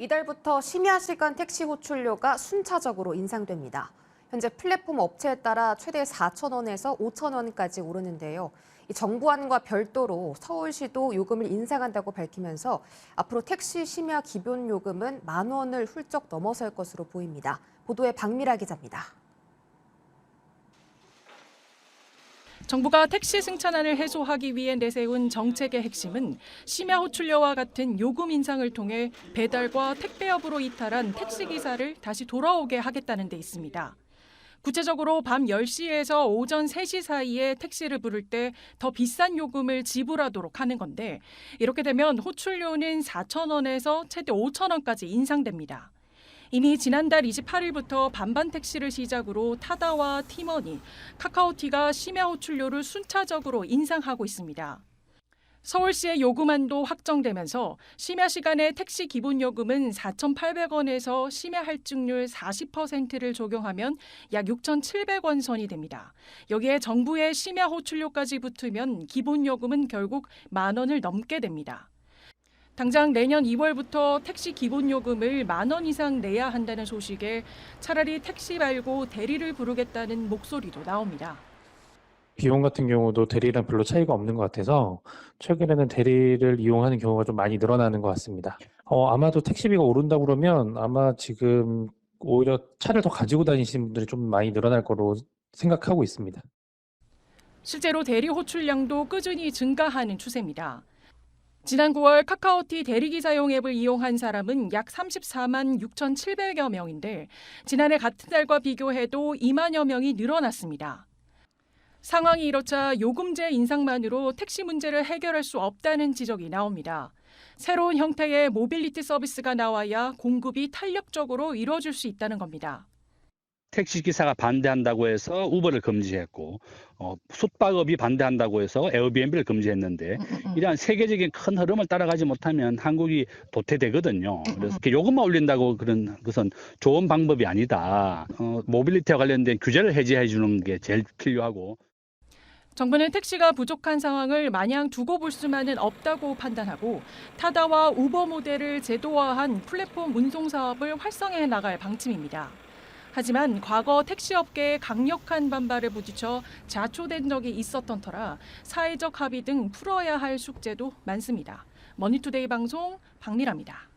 이달부터 심야 시간 택시 호출료가 순차적으로 인상됩니다. 현재 플랫폼 업체에 따라 최대 4,000원에서 5,000원까지 오르는데요. 이 정부안과 별도로 서울시도 요금을 인상한다고 밝히면서 앞으로 택시 심야 기본 요금은 10,000원을 훌쩍 넘어설 것으로 보입니다. 보도에 박미라 기자입니다. 정부가 택시 승차난을 해소하기 위해 내세운 정책의 핵심은 심야 호출료와 같은 요금 인상을 통해 배달과 택배업으로 이탈한 택시기사를 다시 돌아오게 하겠다는 데 있습니다. 구체적으로 밤 10시에서 오전 3시 사이에 택시를 부를 때 더 비싼 요금을 지불하도록 하는 건데 이렇게 되면 호출료는 4,000원에서 최대 5,000원까지 인상됩니다. 이미 지난달 28일부터 반반 택시를 시작으로 타다와 티머니, 카카오티가 심야 호출료를 순차적으로 인상하고 있습니다. 서울시의 요금안도 확정되면서 심야 시간의 택시 기본 요금은 4,800원에서 심야 할증률 40%를 적용하면 약 6,700원 선이 됩니다. 여기에 정부의 심야 호출료까지 붙으면 기본 요금은 결국 10,000원을 넘게 됩니다. 당장 내년 2월부터 택시 기본 요금을 10,000원 이상 내야 한다는 소식에 차라리 택시 말고 대리를 부르겠다는 목소리도 나옵니다. 비용 같은 경우도 대리랑 별로 차이가 없는 것 같아서 최근에는 대리를 이용하는 경우가 좀 많이 늘어나는 것 같습니다. 아마도 택시비가 오른다고 그러면 아마 지금 오히려 차를 더 가지고 다니시는 분들이 좀 많이 늘어날 거로 생각하고 있습니다. 실제로 대리 호출량도 꾸준히 증가하는 추세입니다. 지난 9월 카카오티 대리기사용 앱을 이용한 사람은 약 34만 6,700여 명인데 지난해 같은 달과 비교해도 2만여 명이 늘어났습니다. 상황이 이렇자 요금제 인상만으로 택시 문제를 해결할 수 없다는 지적이 나옵니다. 새로운 형태의 모빌리티 서비스가 나와야 공급이 탄력적으로 이루어질 수 있다는 겁니다. 택시기사가 반대한다고 해서 우버를 금지했고 숙박업이 반대한다고 해서 에어비앤비를 금지했는데 이러한 세계적인 큰 흐름을 따라가지 못하면 한국이 도태되거든요. 그래서 이렇게 요금만 올린다고 그런 것은 좋은 방법이 아니다. 모빌리티와 관련된 규제를 해제해 주는 게 제일 필요하고. 정부는 택시가 부족한 상황을 마냥 두고 볼 수만은 없다고 판단하고 타다와 우버 모델을 제도화한 플랫폼 운송 사업을 활성화해 나갈 방침입니다. 하지만 과거 택시업계의 강력한 반발에 부딪혀 자초된 적이 있었던 터라 사회적 합의 등 풀어야 할 숙제도 많습니다. 머니투데이 방송 박미라입니다.